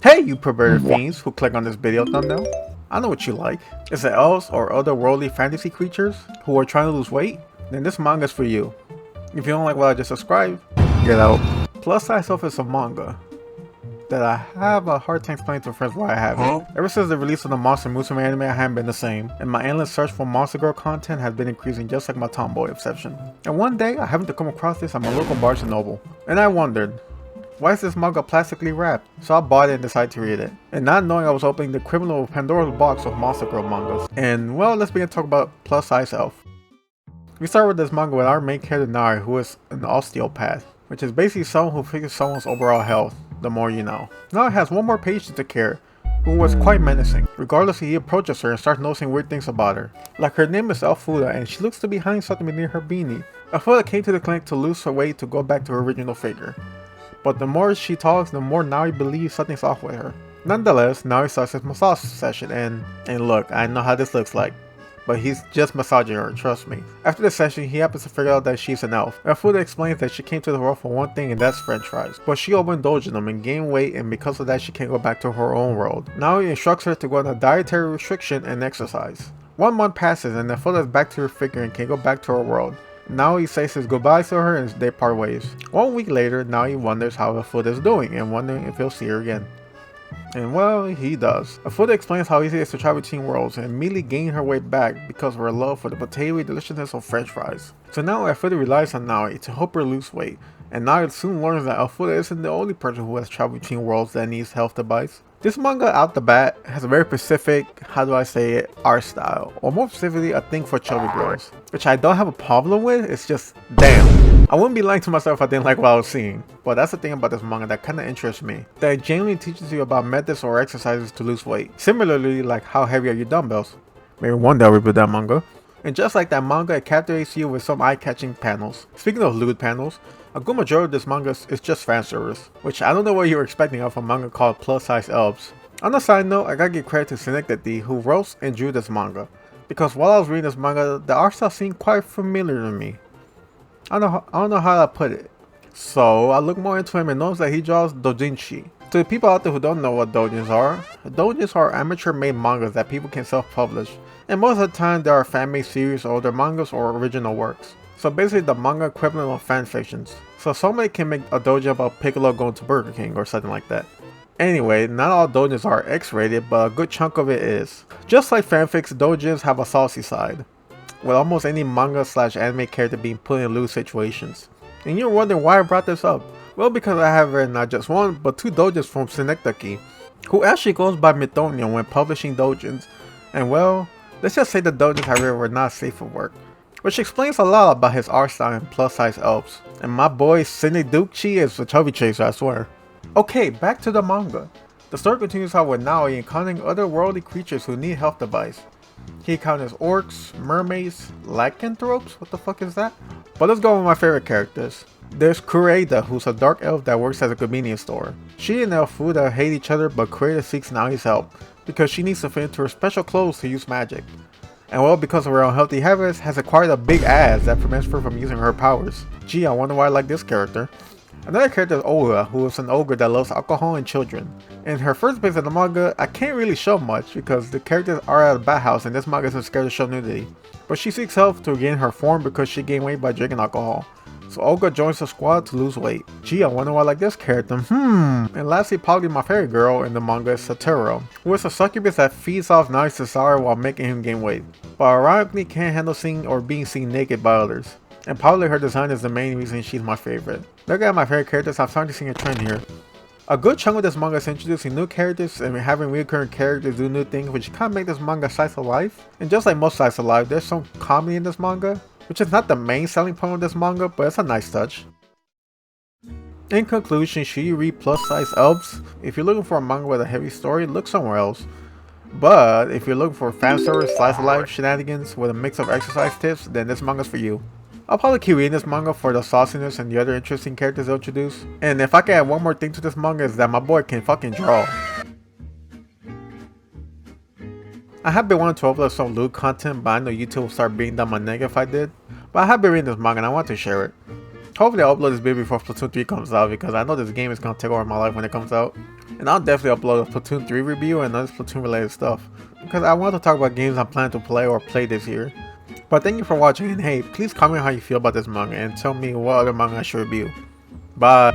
Hey, you perverted fiends who click on this video thumbnail. I know what you like. Is it elves or otherworldly fantasy creatures who are trying to lose weight? Then this manga is for you. If you don't like what I just described, get out. Plus Size Elf is a manga that I have a hard time explaining to friends why I have it. Ever since the release of the Monster Musume anime, I haven't been the same, and my endless search for Monster Girl content has been increasing just like my tomboy obsession. And one day, I happened to come across this at my local Barnes & Noble, and I wondered, why is this manga plastically wrapped? So I bought it and decided to read it. And not knowing I was opening the criminal Pandora's box of Monster Girl mangas. And well, let's begin to talk about Plus Size Elf. We start with this manga with our main character Nari, who is an osteopath, which is basically someone who figures someone's overall health, the more you know. Nari has one more patient to care, who was quite menacing. Regardless, he approaches her and starts noticing weird things about her. Like her name is Elfuda and she looks to be hiding something beneath her beanie. Elfuda came to the clinic to lose her weight to go back to her original figure. But the more she talks, the more Nari believes something's off with her. Nonetheless, Nari starts his massage session and look, I know how this looks like, but he's just massaging her, trust me. After the session, he happens to figure out that she's an elf. Elfuda explains that she came to the world for one thing and that's french fries. But she overindulged in them and gained weight, and because of that she can't go back to her own world. Nari instructs her to go on a dietary restriction and exercise. 1 month passes and Elfuda is back to her figure and can go back to her world. Now he says his goodbyes to her and they part ways. 1 week later, now he wonders how Elfuda is doing and wondering if he'll see her again. And well, he does. Elfuda explains how easy it is to travel between worlds and immediately gain her way back because of her love for the potatoey deliciousness of french fries. So now Elfuda relies on Nari to help her lose weight, and Nari soon learns that Elfuda isn't the only person who has traveled between worlds that needs health advice. This manga out the bat has a very specific, how do I say it, art style, or more specifically a thing for chubby girls, which I don't have a problem with. It's just, damn. I wouldn't be lying to myself if I didn't like what I was seeing, but that's the thing about this manga that kinda interests me, that it genuinely teaches you about methods or exercises to lose weight, similarly like how heavy are your dumbbells. Maybe one day I'll review that manga. And just like that manga, it captivates you with some eye-catching panels. Speaking of lewd panels, a good majority of this manga is just fan service, which I don't know what you were expecting of a manga called Plus Size Elves. On a side note, I gotta give credit to Synecdoche who wrote and drew this manga, because while I was reading this manga, the art style seemed quite familiar to me. I don't know how to put it. So I looked more into him and noticed that he draws doujinshi. To the people out there who don't know what doujins are amateur made mangas that people can self-publish, and most of the time there are fan-made series or other mangas or original works. So basically the manga equivalent of fan fictions. So somebody can make a doujin about Piccolo going to Burger King or something like that. Anyway, not all doujins are X-rated, but a good chunk of it is. Just like fanfics, doujins have a saucy side, with almost any manga slash anime character being put in loose situations. And you're wondering why I brought this up? Well, because I have read not just one, but 2 doujins from Synecdoche, who actually goes by Mithonium when publishing doujins. And well, let's just say the doujins I read were not safe for work, which explains a lot about his art style in Plus Size Elves. And my boy Synecdoche is a chubby chaser, I swear. Okay, back to the manga. The story continues out with Naoi encountering otherworldly creatures who need health advice. He encounters orcs, mermaids, lycanthropes, what the fuck is that? But let's go with my favorite characters. There's Kureida, who's a dark elf that works at a convenience store. She and Elfuda hate each other, but Kureida seeks Naoi's help because she needs to fit into her special clothes to use magic. And well, because of her unhealthy habits, has acquired a big ass that prevents her from using her powers. Gee, I wonder why I like this character. Another character is Olga, who is an ogre that loves alcohol and children. In her first base of the manga, I can't really show much because the characters are at a bathhouse and this manga isn't scared to show nudity. But she seeks help to regain her form because she gained weight by drinking alcohol. So Olga joins the squad to lose weight. Gee, I wonder why I like this character. And lastly, probably my favorite girl in the manga is Satoru, who is a succubus that feeds off Nari's desire while making him gain weight, but ironically can't handle seeing or being seen naked by others. And probably her design is the main reason she's my favorite. Looking at my favorite characters, I'm starting to see a trend here. A good chunk of this manga is introducing new characters and having recurring characters do new things, which kind of make this manga slice of life. And just like most slice of life, there's some comedy in this manga, which is not the main selling point of this manga, but it's a nice touch. In conclusion, should you read Plus Size Elves? If you're looking for a manga with a heavy story, look somewhere else. But if you're looking for fan service, slice of life shenanigans with a mix of exercise tips, then this manga's for you. I'll probably keep reading this manga for the sauciness and the other interesting characters they'll introduce. And if I can add one more thing to this manga is that my boy can fucking draw. I have been wanting to upload some lewd content, but I know YouTube will start beating down my neck if I did. But I have been reading this manga and I want to share it. Hopefully I'll upload this video before Splatoon 3 comes out, because I know this game is going to take over my life when it comes out. And I'll definitely upload a Splatoon 3 review and other Splatoon related stuff, because I want to talk about games I'm planning to play or play this year. But thank you for watching, and hey, please comment how you feel about this manga and tell me what other manga I should review. Bye.